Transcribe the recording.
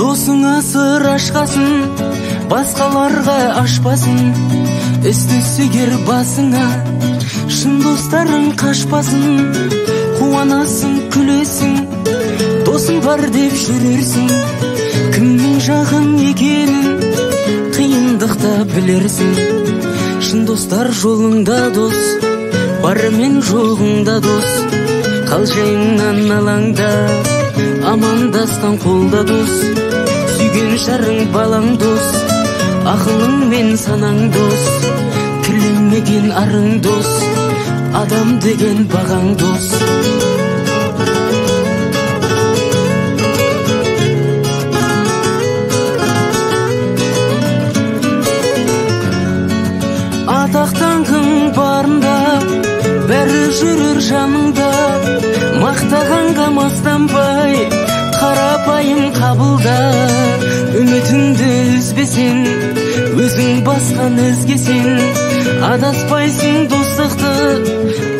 Досыңа сыр ашқасын, басқаларға ашпасын. Істі сүйгер басыңа, шын достарың қашпасын. Қуанасың, күлесің, досың бар деп жүрерсің. Кімнің жағың екенін қиындықта білерсің. Шын достар жолыңда дос, бары мен жоғыңда дос. Қалжайыңнан алаңда, амандасқан қолда дос. Сүйген жарың балаң дос, ақылың мен санаң дос. Тілемеген арың дос, адам деген бағаң дос. Атақтанғың барында, бәрі жүрер жаныңда. Мақтағанға мақтанбай, қарапайым қабылда. Үмітіңді үзбесең, өзің басқан ізгесең, адаспайсың достықты.